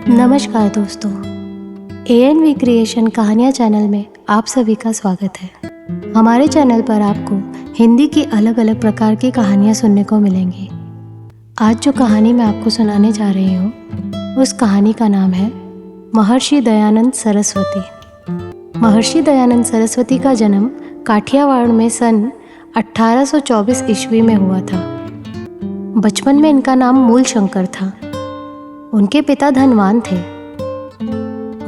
नमस्कार दोस्तों, ANV creation कहानियाँ चैनल में आप सभी का स्वागत है। हमारे चैनल पर आपको हिंदी की अलग अलग प्रकार की कहानियाँ सुनने को मिलेंगी। आज जो कहानी मैं आपको सुनाने जा रही हूँ उस कहानी का नाम है महर्षि दयानंद सरस्वती। महर्षि दयानंद सरस्वती का जन्म काठियावाड़ में सन 1824 ईस्वी में हुआ था। बचपन में इनका नाम मूलशंकर था। उनके पिता धनवान थे।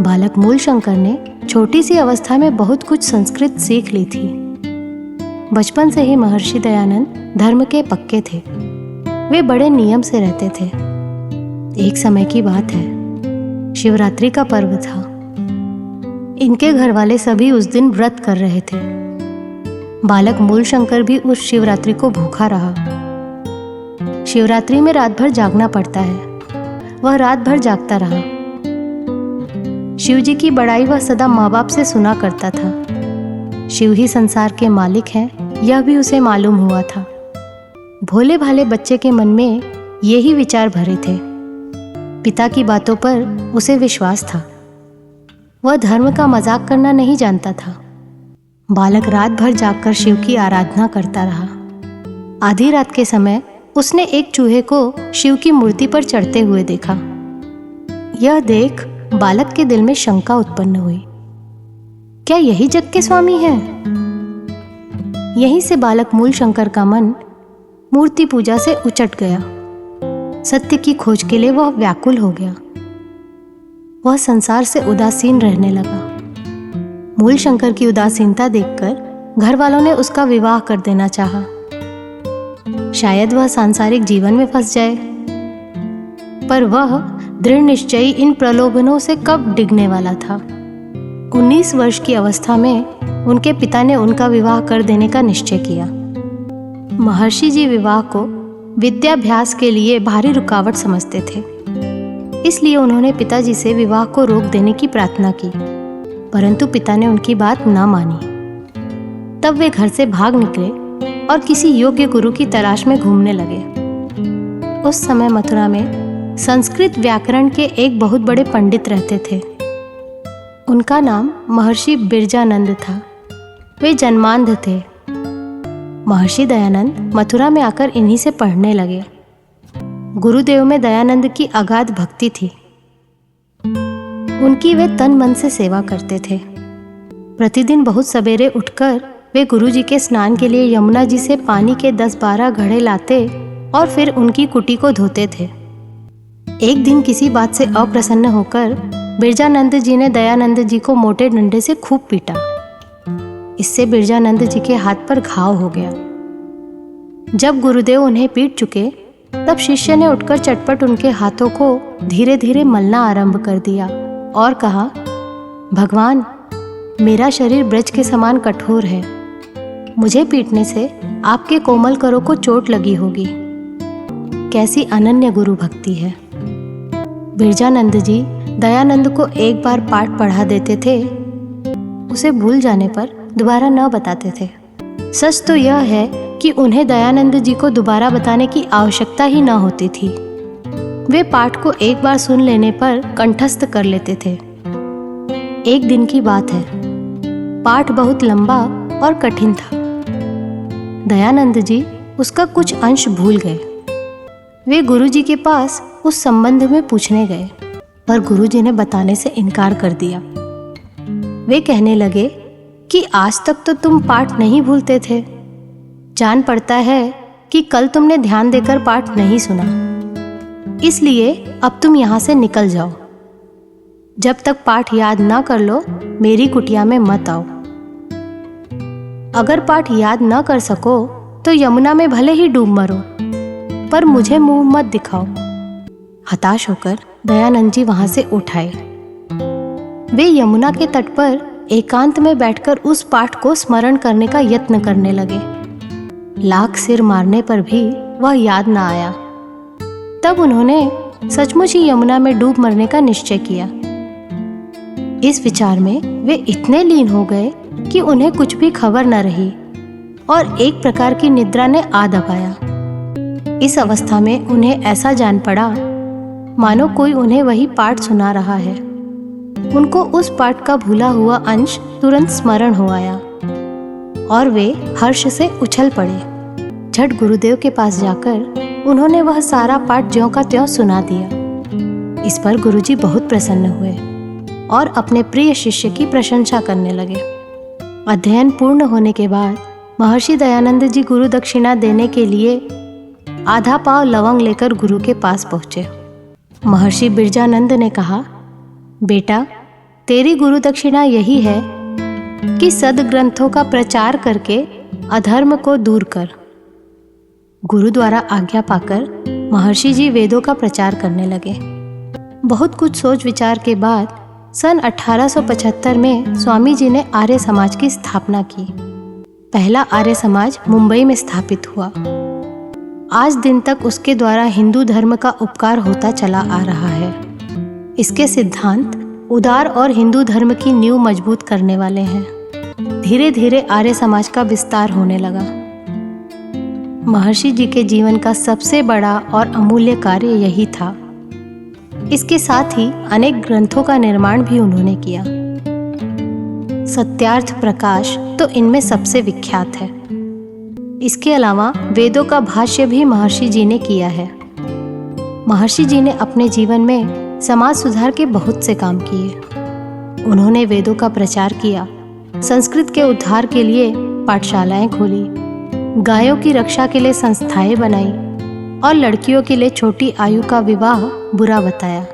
बालक मूलशंकर ने छोटी सी अवस्था में बहुत कुछ संस्कृत सीख ली थी। बचपन से ही महर्षि दयानंद धर्म के पक्के थे। वे बड़े नियम से रहते थे। एक समय की बात है, शिवरात्रि का पर्व था। इनके घर वाले सभी उस दिन व्रत कर रहे थे। बालक मूलशंकर भी उस शिवरात्रि को भूखा रहा। शिवरात्रि में रात भर जागना पड़ता है। वह रात भर जागता रहा। शिव जी की बड़ाई वह सदा माँ बाप से सुना करता था। शिव ही संसार के मालिक हैं, यह भी उसे मालूम हुआ था। भोले भाले बच्चे के मन में यही विचार भरे थे। पिता की बातों पर उसे विश्वास था। वह धर्म का मजाक करना नहीं जानता था। बालक रात भर जागकर शिव की आराधना करता रहा। आधी रात के समय उसने एक चूहे को शिव की मूर्ति पर चढ़ते हुए देखा। यह देख बालक के दिल में शंका उत्पन्न हुई, क्या यही जग के स्वामी हैं? यहीं से बालक मूलशंकर का मन मूर्ति पूजा से उचट गया। सत्य की खोज के लिए वह व्याकुल हो गया। वह संसार से उदासीन रहने लगा। मूलशंकर की उदासीनता देखकर घर वालों ने उसका विवाह कर देना चाहा। शायद वह सांसारिक जीवन में फंस जाए, पर वह दृढ़ निश्चयी इन प्रलोभनों से कब डिगने वाला था। 19 वर्ष की अवस्था में उनके पिता ने उनका विवाह कर देने का निश्चय किया। महर्षि जी विवाह को विद्याभ्यास के लिए भारी रुकावट समझते थे। इसलिए उन्होंने पिताजी से विवाह को रोक देने की प्रार्थना की, परंतु पिता ने उनकी बात ना मानी। तब वे घर से भाग निकले और किसी योग्य गुरु की तलाश में घूमने लगे। उस समय मथुरा में संस्कृत व्याकरण के एक बहुत बड़े पंडित रहते थे। उनका नाम महर्षि बिरजानंद था। वे जन्मांध थे। महर्षि दयानंद मथुरा में आकर इन्हीं से पढ़ने लगे। गुरुदेव में दयानंद की अगाध भक्ति थी। उनकी वे तन मन से सेवा करते थे। प्रतिदिन बहुत सवेरे उठकर वे गुरुजी के स्नान के लिए यमुना जी से पानी के 10-12 घड़े लाते और फिर उनकी कुटी को धोते थे। एक दिन किसी बात से अप्रसन्न होकर बिरजानंद जी ने दयानंद जी को मोटे डंडे से खूब पीटा। इससे बिरजानंद जी के हाथ पर घाव हो गया। जब गुरुदेव उन्हें पीट चुके, तब शिष्य ने उठकर चटपट उनके हाथों को धीरे धीरे मलना आरंभ कर दिया और कहा, भगवान, मेरा शरीर ब्रज के समान कठोर है। मुझे पीटने से आपके कोमल करों को चोट लगी होगी। कैसी अनन्य गुरु भक्ति है। बिरजानंद जी दयानंद को एक बार पाठ पढ़ा देते थे, उसे भूल जाने पर दोबारा न बताते थे। सच तो यह है कि उन्हें दयानंद जी को दोबारा बताने की आवश्यकता ही न होती थी। वे पाठ को एक बार सुन लेने पर कंठस्थ कर लेते थे। एक दिन की बात है। पाठ बहुत लंबा और कठिन था। दयानंद जी उसका कुछ अंश भूल गए। वे गुरुजी के पास उस संबंध में पूछने गए, पर गुरुजी ने बताने से इनकार कर दिया। वे कहने लगे कि आज तक तो तुम पाठ नहीं भूलते थे। जान पड़ता है कि कल तुमने ध्यान देकर पाठ नहीं सुना, इसलिए अब तुम यहाँ से निकल जाओ। जब तक पाठ याद ना कर लो, मेरी कुटिया में मत आओ। अगर पाठ याद न कर सको तो यमुना में भले ही डूब मरो, पर मुझे मुंह मत दिखाओ। हताश होकर दयानंद जी वहां से उठ आए। वे यमुना के तट पर एकांत में बैठकर उस पाठ को स्मरण करने का यत्न करने लगे। लाख सिर मारने पर भी वह याद न आया। तब उन्होंने सचमुच ही यमुना में डूब मरने का निश्चय किया। इस विचार में वे इतने लीन हो गए कि उन्हें कुछ भी खबर न रही और एक प्रकार की निद्रा ने आ दबाया। इस अवस्था में उन्हें ऐसा जान पड़ा मानो कोई उन्हें वही पाठ सुना रहा है। उनको उस पाठ का भूला हुआ अंश तुरंत स्मरण हो आया और वे हर्ष से उछल पड़े। झट गुरुदेव के पास जाकर उन्होंने वह सारा पाठ ज्यों का त्यों सुना दिया। इस पर गुरुजी बहुत प्रसन्न हुए और अपने प्रिय शिष्य की प्रशंसा करने लगे। अध्ययन पूर्ण होने के बाद महर्षि दयानंद जी गुरु दक्षिणा देने के लिए आधा पाव लवंग लेकर गुरु के पास पहुँचे। महर्षि बिरजानंद ने कहा, बेटा, तेरी गुरु दक्षिणा यही है कि सद्ग्रंथों का प्रचार करके अधर्म को दूर कर। गुरु द्वारा आज्ञा पाकर महर्षि जी वेदों का प्रचार करने लगे। बहुत कुछ सोच विचार के बाद सन 1875 में स्वामी जी ने आर्य समाज की स्थापना की। पहला आर्य समाज मुंबई में स्थापित हुआ। आज दिन तक उसके द्वारा हिंदू धर्म का उपकार होता चला आ रहा है। इसके सिद्धांत उदार और हिंदू धर्म की नींव मजबूत करने वाले हैं। धीरे धीरे आर्य समाज का विस्तार होने लगा। महर्षि जी के जीवन का सबसे बड़ा और अमूल्य कार्य यही था। इसके साथ ही अनेक ग्रंथों का निर्माण भी उन्होंने किया। सत्यार्थ प्रकाश तो इनमें सबसे विख्यात है। इसके अलावा वेदों का भाष्य भी महर्षि जी ने किया है। महर्षि जी ने अपने जीवन में समाज सुधार के बहुत से काम किए। उन्होंने वेदों का प्रचार किया, संस्कृत के उद्धार के लिए पाठशालाएं खोली, गायों की रक्षा के लिए संस्थाएं बनाई और लड़कियों के लिए छोटी आयु का विवाह बुरा बताया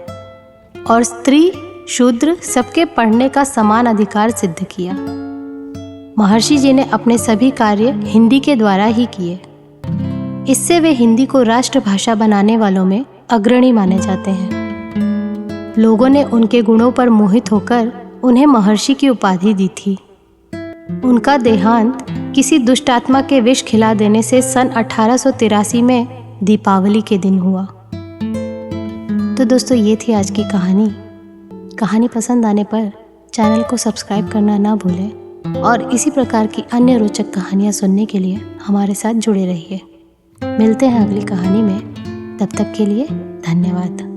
और स्त्री शूद्र सबके पढ़ने का समान अधिकार सिद्ध किया। महर्षि जी ने अपने सभी कार्य हिंदी के द्वारा ही किए। इससे वे हिंदी को राष्ट्रभाषा बनाने वालों में अग्रणी माने जाते हैं। लोगों ने उनके गुणों पर मोहित होकर उन्हें महर्षि की उपाधि दी थी। उनका देहांत किसी दुष्ट आत्मा के विष खिला देने से सन 1883 में दीपावली के दिन हुआ। तो दोस्तों, ये थी आज की कहानी। कहानी पसंद आने पर चैनल को सब्सक्राइब करना ना भूलें और इसी प्रकार की अन्य रोचक कहानियाँ सुनने के लिए हमारे साथ जुड़े रहिए। मिलते हैं अगली कहानी में। तब तक के लिए धन्यवाद।